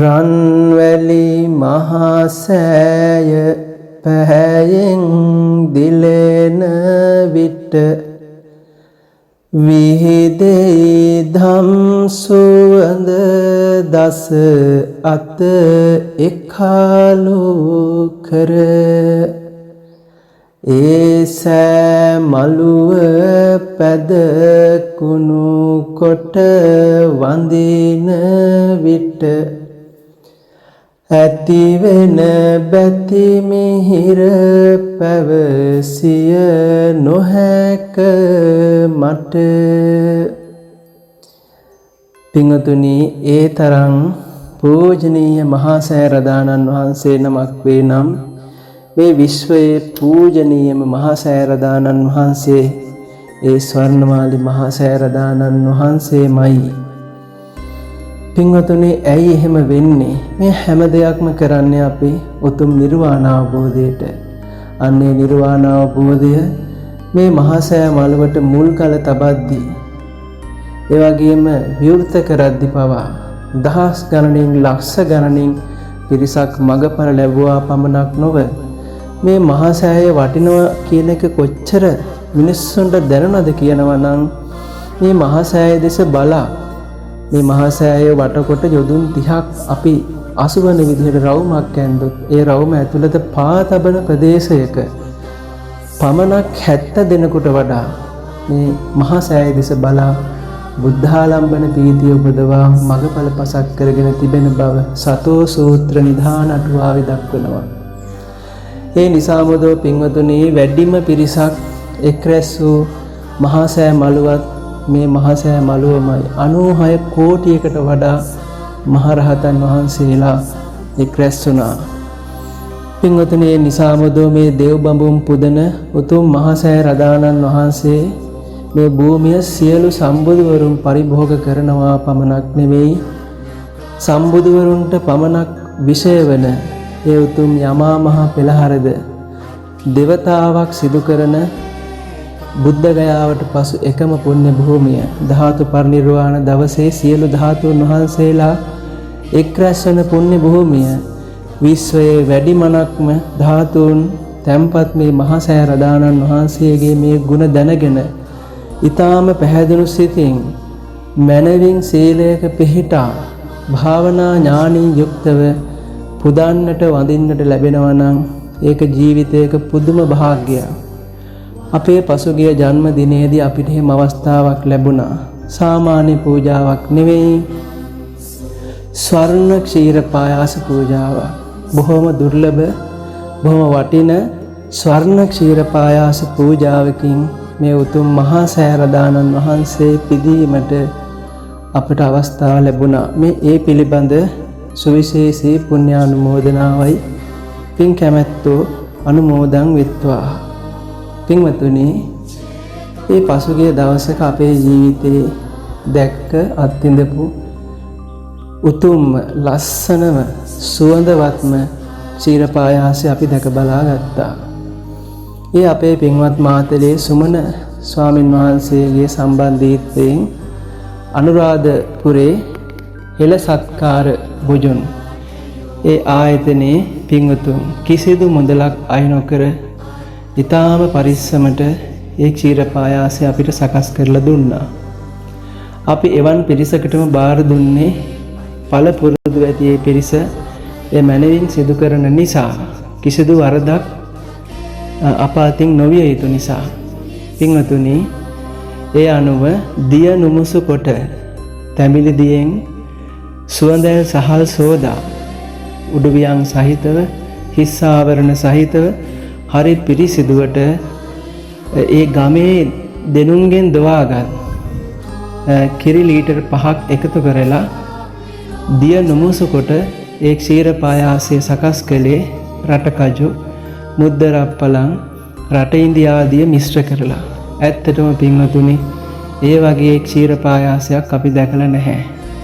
රන්වැලි මහසෑය පැහැයෙන් දිලෙන විට විහිදෙයි ධම් සුවඳ දස අත එකලු කර ඒ සෑ මලුව පැද කුණු කොට වඳින විට ඇතිවෙන බැති මිහිර පැවසිය නොහැක මට. පිංගතුනි, ඒ තරම් පූජනීය මහා සෑරදානන් වහන්සේ නමක් වේ නම් මේ විශ්වයේ පූජනීයම මහා සෑරදානන් වහන්සේ ඒ ස්වර්ණමාලි මහා සෑරදානන් වහන්සේමයි. පින්වතුනි, ඇයි එහෙම වෙන්නේ? මේ හැම දෙයක්ම කරන්නේ අපි උතුම් නිර්වාණ අවබෝධයට. අන්නේ නිර්වාණ අවබෝධය මේ මහා සෑ මළුවට මුල් කළ තබද්දී, ඒ වගේම විවෘත කරද්දී පවා දහස් ගණනින් ලක්ෂ ගණනින් පිරිසක් මඟඵල ලැබුවා පමණක් නොව මේ මහා සෑය වටිනවා කියන එක කොච්චර මිනිස්සුන්ට දැනුණද කියනවා නම් මේ මහා සෑය දෙස බලා මේ මහා සෑය වටකොට යොදුන් 30ක් අපි අසුවන විදිහට රවුමක් ඇන්දොත් ඒ රවුම ඇතුළත පා තබන ප්‍රදේශයක පමණක් 70 දෙනෙකුට වඩා මේ මහා සෑය දෙස බලා බුද්ධාලම්බන ප්‍රීතිය උපදවා මගඵල පසක් කරගෙන තිබෙන බව සතෝ සූත්‍ර නිධාන අටුවාවේ දක්වනවා. ඒ නිසාමදෝ පින්වතුනි, වැඩිම පිරිසක් එක් රැස් වූ මහා සෑ මළුවත් මේ මහා සෑ මළුවමයි. 96 කෝටියකට වඩා මහරහතන් වහන්සේලා එක් රැස් වුණා. පින්වතුනි, ඒ නිසාමදෝ මේ දේව බඹුන් පුදන උතුම් මහා සෑ රදානන් වහන්සේ මේ භූමිය සියලු සම්බුදුවරුන් පරිභෝග කරනවා පමණක් නෙවෙයි, සම්බුදුවරුන්ට පමණක් විෂය වන ඒ උතුම් යමා මහ පෙළහරද දෙවතාවක් සිදු කරන බුද්ධ ගයාවට පසු එකම පුණ්‍ය භූමිය ධාතු පරිනිර්වාණ දවසේ සියලු ධාතුන් වහන්සේලා එක් රැස් වන පුණ්‍ය භූමිය විශ්වයේ වැඩිමනක්ම ධාතුන් තැන්පත් මේ මහා සෑ රදානන් වහන්සේගේ මේ ගුණ දැනගෙන ඊටාම පැහැදිලි සිතින් මනවින් සීලයක පිහිටා භාවනා ඥානින් යුක්තව පුදන්නට වඳින්නට ලැබෙනවා නම් ඒක ජීවිතයක පුදුම භාග්‍යයක්. අපේ පසුගිය ජන්ම දිනේදී අපිට මේ අවස්ථාවක් ලැබුණා. සාමාන්‍ය පූජාවක් නෙවෙයි, ස්වර්ණ ක්ෂීර පායාස පූජාවක්. බොහොම දුර්ලභ, බොහොම වටින ස්වර්ණ ක්ෂීර පායාස පූජාවකින් මේ උතුම් මහා සෑරදානන් වහන්සේ පිදීමට අපට අවස්ථාව ලැබුණා. මේ ඒ පිළිබඳ සුවිශේෂී පුණ්‍යානුමෝදනාවයි පින් කැමැත්තෝ අනුමෝදන් වෙත්වා. පින්වතුනි, මේ පසුගිය දවසක අපේ ජීවිතේ දැක්ක අත්විඳපු උතුම් ලස්සනම සුවඳවත්ම ක්ෂීරපායාසය අපි දැක බලා ගත්තා. ඒ අපේ පින්වත් මාතලේ සුමන ස්වාමින් වහන්සේගේ සම්බන්ධීත්වයෙන් අනුරාධපුරේ හෙළ සත්කාර බුජුන් ඒ ආයතනයේ පින්වතුන් කිසිදු මුදලක් අය නොකර ඊටාම පරිස්සමට ඒ ක්ෂීරපායාසය අපිට සකස් කරලා දුන්නා. අපි එවන් පිරිසකටම බාර දුන්නේ පළපුරුදු ඇති ඒ පිරිස ඒ මනවින් සිදු කරන නිසා, කිසිදු වරදක් අප අතින් නොවිය යුතු නිසා. පින්වතුනි, ඒ අනුව දිය නුමුසු කොට තැඹිලි දියෙන් සුවඳල් සහල් සෝදා උඩුවියන් සහිතව හිස් ආවරණ සහිතව හරි පිරිසිදුවට ඒ ගමේ දෙනුන්ගෙන් දවාගත් කිරි ලීටර් 5ක් එකතු කරලා දිය නුමුසු කොට ඒ ක්ෂීර පායාසය සකස් කළේ රටකජු, මුද්දරප්පලං, රට ඉන්දියාදිය මිශ්‍ර කරලා. ඇත්තටම පින්වතුනි, ඒ වගේ ක්ෂීර පායාසයක් අපි දැකලා නැහැ.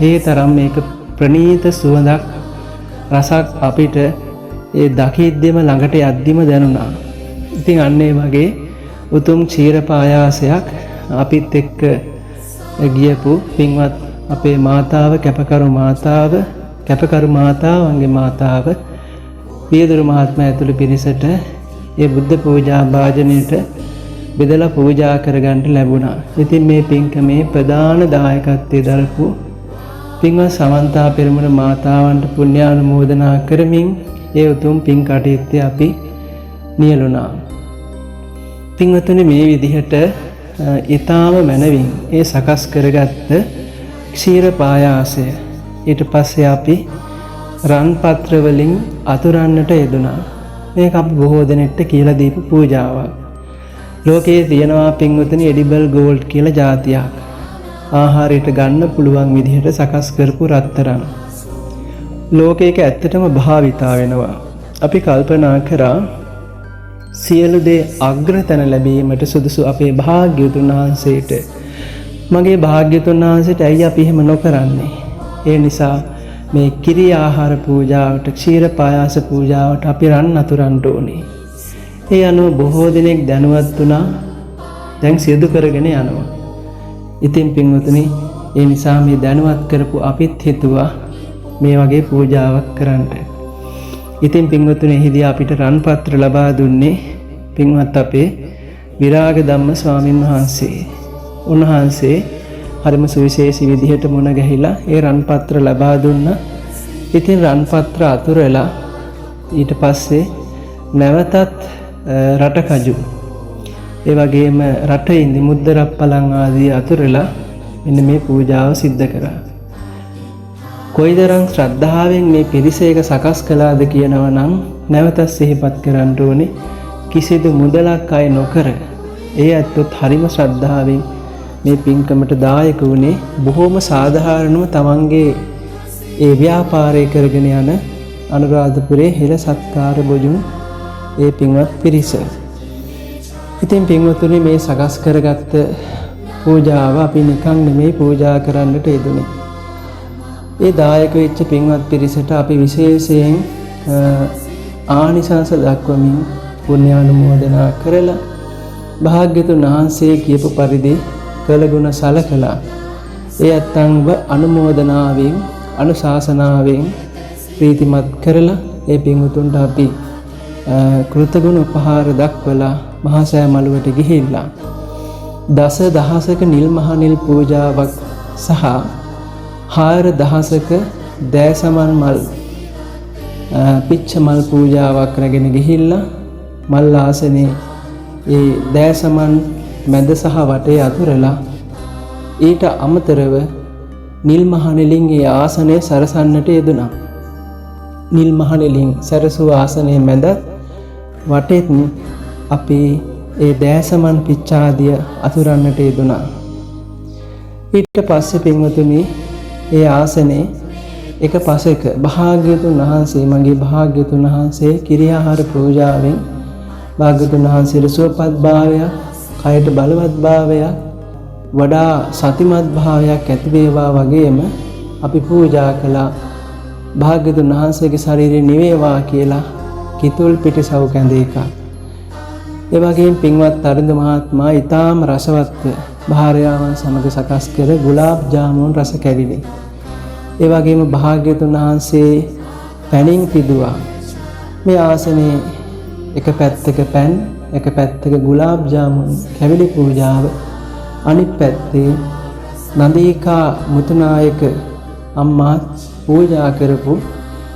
ඒ තරම් මේක ප්‍රණීත සුවඳක්, රසක් අපිට ඒ දකිද්දිම ළඟට යද්දිම දැනුණා. ඉතින් අන්න ඒ වගේ උතුම් ක්ෂීර පායාසයක් අපිත් එක්ක ගියපු පින්වත් අපේ මාතාව, කැපකරු මාතාව කැපකරු මාතාවන්ගේ මාතාව පියදුරු මහත්මයා ඇතුළු පිරිසට ඒ බුද්ධ පූජා භාජනයට බෙදලා පූජා කරගන්න ලැබුණා. ඉතින් මේ පින්කමේ ප්‍රධාන දායකත්වයේ දරපු පින්වත් සමන්තා පෙරමුණ මාතාවන්ට පුණ්‍යානුමෝදනා කරමින් ඒ උතුම් පින් කටයුත්තේ අපි නියලුණා. පින්වතුනි, මේ විදිහට ඊටාම මනවින් ඒ සකස් කරගත්ත ක්ෂීර පායාසය ඊට පස්සේ අපි රන් පත්‍ර වලින් අතුරන්නට යෙදුණා. මේක අපි බොහෝ දෙනෙක්ට කියලා දීපු පූජාවක්. ලෝකයේ තියෙනවා පින්වතුනි එඩිබල් ගෝල්ඩ් කියලා જાතියක්. ආහාරයට ගන්න පුළුවන් විදිහට සකස් කරපු රත්තරන්. ලෝකයක ඇත්තටම භාවිතා වෙනවා. අපි කල්පනා කරා සියලු දේ අග්‍රතන ලැබීමට සුදුසු අපේ භාග්‍යවතුන් වහන්සේට, මගේ භාග්‍යවතුන් වහන්සේට ඇයි අපි එහෙම නොකරන්නේ? ඒ නිසා මේ කිරි ආහාර පූජාවට, ක්ෂීර පායාස පූජාවට අපි රන් අතුරන්න ඕනේ. ඒ අනුව බොහෝ දෙනෙක් දැනුවත් වුණා. දැන් සිදු කරගෙන යනවා. ඉතින් පින්වතුනි, ඒ නිසා මේ දැනුවත් කරපු අපිත් හිතුවා මේ වගේ පූජාවක් කරන්න. ඉතින් පින්වතුනි, එහිදී අපිට රන් පත්‍ර ලබා දුන්නේ පින්වත් අපේ විරාග ධම්ම ස්වාමින් වහන්සේ. උන්වහන්සේ හරිම සුවිශේෂී විදිහට මුණ ගැහිලා ඒ රන් පත්‍ර ලබා දුන්නා. ඉතින් රන් පත්‍ර අතුරලා ඊට පස්සේ නැවතත් රටකජු, ඒ වගේම රටේ නිමුද්දරප්පලන් ආදී අතුරලා මෙන්න මේ පූජාව සිද්ධ කරා. කොයිතරම් ශ්‍රද්ධාවෙන් මේ පිරිසේක සකස් කළාද කියනවා නම් නැවතත් සිහිපත් කරන්න ඕනේ. කිසිදු මුදලක් අය නොකර ඒ ඇත්තොත් හරිම ශ්‍රද්ධාවෙන් මේ පින්කමට දායක වුණේ. බොහොම සාධාරණව තමන්ගේ ඒ ව්‍යාපාරය කරගෙන යන අනුරාධපුරේ හිල සත්කාර බොජුන් ඒ පින්වත් පිරිස. ඉතින් පින්වතුනි, මේ සකස් කරගත්ත පූජාව අපි නිකන් නෙමෙයි පූජා කරන්නට යෙදුනේ. ඒ දායක වෙච්ච පින්වත් පිරිසට අපි විශේෂයෙන් ආනිසංස දක්වමින් පුණ්‍යානුමෝදනා කරලා භාග්‍යවතුන් වහන්සේ කියපු පරිදි කළගුණ සලකලා ඒ අත්ංග අනුමෝදනාවෙන් අනුශාසනාවෙන් ප්‍රීතිමත් කරලා ඒ පින්වතුන්ට අපි කෘතගුණ උපහාර දක්වලා මහා සෑ මළුවට ගිහිල්ලා දස දහසක නිල් මහ නිල් පූජාවක් සහ 4000ක දෑසමන් මල් පිච්ච මල් පූජාවක් රැගෙන ගිහිල්ලා මල් ආසනේ ඒ දෑසමන් මැද සහ වටේ අතුරලා ඊට අමතරව නිල් මහ නිලින් ඒ ආසනය සරසන්නට යෙදුණා. නිල් මහ නිලින් සරසූ ආසනයේ මැද වටේත් අපි ඒ දෑසමන් පිච්චාදිය අතුරන්නට යෙදුණා. ඊට පස්සේ පින්වතුනි, ඒ ආසනේ එක පසෙක භාග්‍යවතුන් වහන්සේ, මගේ භාග්‍යවතුන් වහන්සේ කිරි ආහාර පූජාවෙන් භාග්‍යවතුන් වහන්සේට සුවපත් භාවයක්, කයට බලවත් භාවයක්, වඩා සතිමත් භාවයක් ඇති වේවා වගේම අපි පූජා කළා. භාග්‍යවතුන් වහන්සේගේ ශරීරය නිවේවා කියලා කිතුල් පිටිසව් කැඳ එකක්. ඒ වගේම පින්වත් අරින්ද මහත්මයා ඊටාම රසවත් භාර්යාවන් සමග සකස් කර ගුලාබ් ජාමුන් රස කැවිලි. ඒ වගේම භාග්‍යවතුන් වහන්සේ පැනින් පිදුවා. මේ ආසනයේ එක පැත්තක පැන්, එක පැත්තක ගුලාබ් ජාමුන් කැවිලි පූජාව, අනිත් පැත්තේ නන්දිකා මුතුනායක අම්මා පූජා කරපු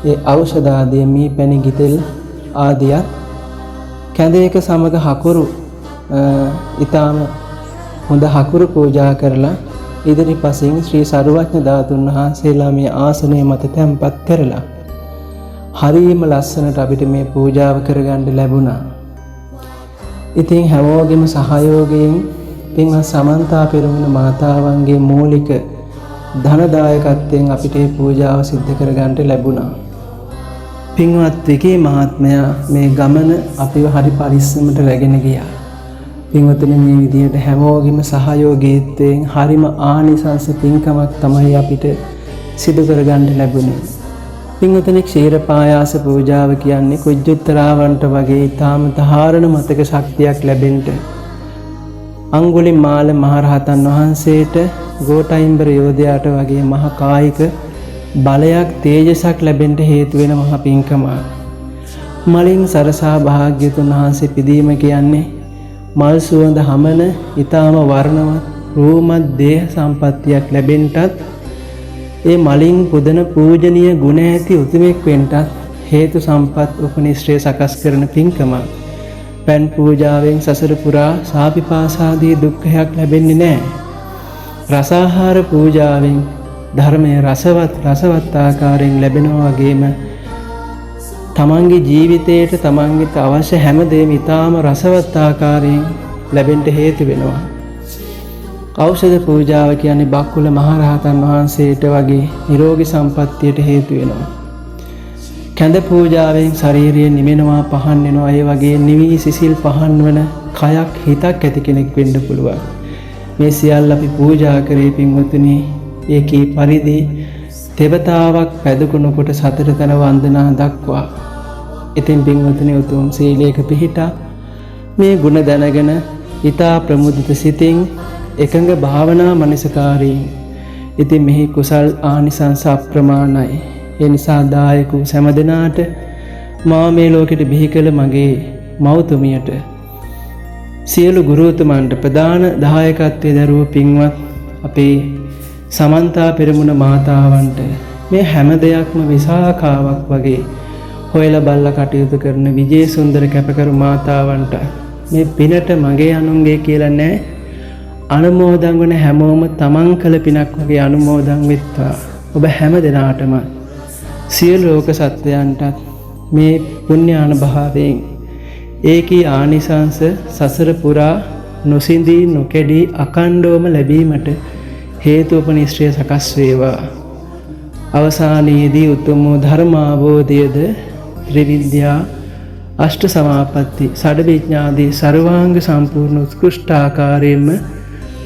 ඒ ඖෂධ ආදී මේ පැණි ගිතෙල් ආදියත් කැඳයක සමග හකුරු ඊටාම හොඳ හකුරු පූජා කරලා ඉදිරිපසින් ශ්‍රී සරුවඥ ධාතුන් වහන්සේලා මේ ආසනය මත තැන්පත් කරලා හරියම ලස්සනට අපිට මේ පූජාව කරගන්න ලැබුණා. ඉතින් හැමෝගෙම සහයෝගයෙන් පින්වත් සමන්තා පෙරමුණ මාතාවන්ගේ මූලික ධනදායකත්වයෙන් අපිට මේ පූජාව සිද්ධ කරගන්න ලැබුණා. පින්වත් විකී මහත්මයා මේ ගමන අපිව හරි පරිස්සමට රැගෙන ගියා. පින්වතුනි, මේ විදිහට හැමෝගෙම සහයෝගීත්වයෙන් හරිම ආනිසංස පින්කමක් තමයි අපිට සිදු කරගන්න ලැබුණේ. පින්වතුනි, ක්ෂීර පායාස පූජාව කියන්නේ කුජුත්තරාවන්ට වගේ ඊටාම ධාරණ මතක ශක්තියක් ලැබෙන්න අඟුලිමාල මහරහතන් වහන්සේට, ගෝඨයිම්බර යෝධයාට වගේ මහා කායික බලයක් තේජසක් ලැබෙන්න හේතු වෙන මහා පිංකම. මලින් සරසා භාග්‍යතුන් වහන්සේ පිදීම කියන්නේ මල් සුවඳ හමන ඊටාම වර්ණවත් රූමත් දේහ සම්පත්තියක් ලැබෙන්නත් ඒ මලින් පුදන පූජනීය ගුණ ඇති උතුමෙක් වෙන්නත් හේතු සම්පත් උපනිශ්‍රේ සකස් කරන පිංකම. පෑන් පූජාවෙන් සසර පුරා සාපිපාසාදී දුක්ඛයක් ලැබෙන්නේ නැහැ. රසාහාර පූජාවෙන් ධර්මයේ රසවත් ආකාරයෙන් ලැබෙනවා වගේම තමන්ගේ ජීවිතයට තමන්ට අවශ්‍ය හැම දෙයක්ම ඊටාම රසවත් ආකාරයෙන් ලැබෙන්න හේතු වෙනවා. ඖෂධ පූජාව කියන්නේ බක්කුල මහරහතන් වහන්සේට වගේ නිරෝගී සම්පත්තියට හේතු වෙනවා. කැඳ පූජාවෙන් ශරීරය නිමෙනවා පහන් වෙනවා. ඒ වගේ නිවි සිසිල් පහන් වන කයක් හිතක් ඇති කෙනෙක් වෙන්න පුළුවන්. මේ සියල්ල අපි පූජා කරේ පින්වතුනි ඒකී පරිදි දෙවතාවක් පැදකුණකොට සතර තන වන්දනා දක්වා. ඉතින් පින්වතුනි උතුම් සීලයක පිහිටා මේ ගුණ දැනගෙන ඊතා ප්‍රමුදිත සිතින් එකඟ භාවනා මනසකාරී. ඉතින් මෙහි කුසල් ආනිසංස අප්‍රමාණයි. ඒ නිසා දායක සෑම දිනාට මා මේ ලෝකෙට බිහි කළ මගේ මෞතුමියට සියලු ගුරුතුමන්ට ප්‍රදාන දායකත්වයේ දරුව පින්වත් අපේ සමන්තා පෙරමුණ මාතාවන්ට මේ හැම දෙයක්ම විසාකාවක් වගේ හොයලා බලලා කටයුතු කරන විජේ සුන්දර කැපකරු මාතාවන්ට මේ පිනට මගේ අනුන්ගේ කියලා නැහැ. අනුමෝදන් වන හැමෝම තමන් කළ පිනක් වගේ අනුමෝදන් වෙත්වා. ඔබ හැම දිනාටම සියලු ලෝක සත්වයන්ටත් මේ පුණ්‍ය අනුභවයෙන් ඒකී ආනිසංස සසර පුරා නොසිඳී නොකැඩී අකණ්ඩවම ලැබීමට හේතුපනිශ්‍රය සකස් වේවා. අවසානයේදී උතුම් ධර්ම අවබෝධයද ත්‍රිවිද්‍යා අෂ්ට සමාපatti සඩවිඥාදී සර්වාංග සම්පූර්ණ උත්කෘෂ්ඨාකාරයෙන්ම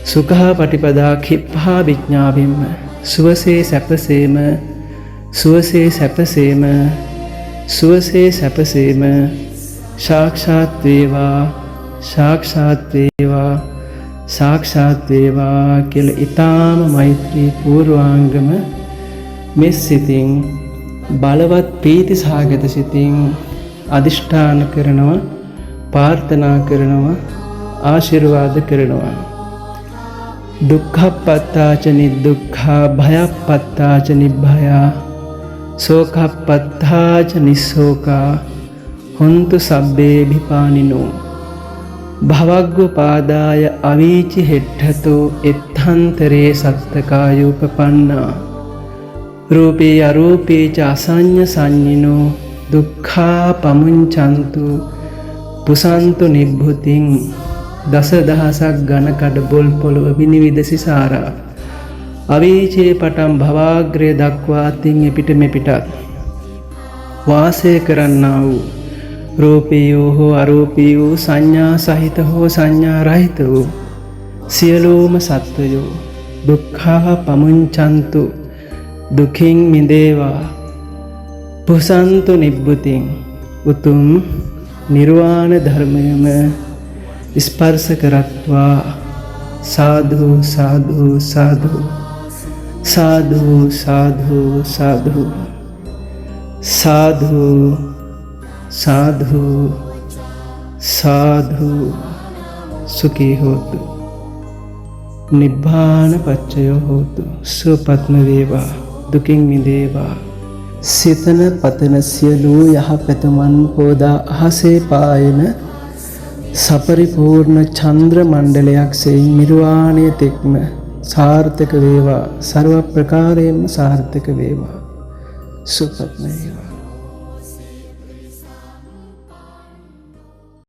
සුඛා පටිපදා කිප්පා විඥාවෙන්ම සුවසේ සැපසේම සාක්ෂාත් වේවා කියලා ඊ타ම මෛත්‍රී පූර්වාංගම මෙස් සිතින් බලවත් පීති සහගත සිතින් අදිෂ්ඨාන කරනවා ප්‍රාර්ථනා කරනවා ආශිර්වාද කරනවා. දුක්ඛප්පත්තාච නිදුක්ඛා භයප්පත්තාච නිභයා සෝකප්පත්තාච නිස්සෝකා හොන්තු සබ්බේ විපානිනෝ භවග්ගපාදාය අවීචි හෙට්ඨතෝ එත්තන්තරේ සත්තකායුපපන්නා රූපේ අරූපේ ච අසඤ්ඤ සංඤිනෝ දුක්ඛා පමුංචන්තු පුසන්තු නිබ්බුතින් දස දහසක් ඝන කඩ බොල් පොළොව විනිවිද සිසාරා අවීචේ පටන් භවාග්‍රය දක්වා තින් එපිට මෙපිටත් වාසය කරන්නා වූ රූපියෝ හෝ අරූපියෝ සංඥා සහිත හෝ සංඥා රහිත වූ සියලුම සත්වයෝ දුක්ඛා පමුංචන්තු දුකින් මිදේවා පුසන්තු නිබ්බුතින් උතුම් නිර්වාණ ධර්මයම ස්පර්ශ කරත්වා. සාදු සාදු සාදු සාදු සාදු සාදු සාදු සාදු සාදු සුඛී හෝතු නිබ්බාන පච්චයෝ හෝතු. සුවපත්ම වේවා දුකින් මිදේවා. සිතන පතන සියලු යහපැතුමන් පෝදා අහසේ පායන සපරිපූර්ණ චන්ද්‍ර මණ්ඩලයක් සෙයින් නිර්වාණය තෙක්ම සාර්ථක වේවා. ਸਰව ප්‍රකාරයෙන්ම සාර්ථක වේවා. සුවපත්ම වේවා.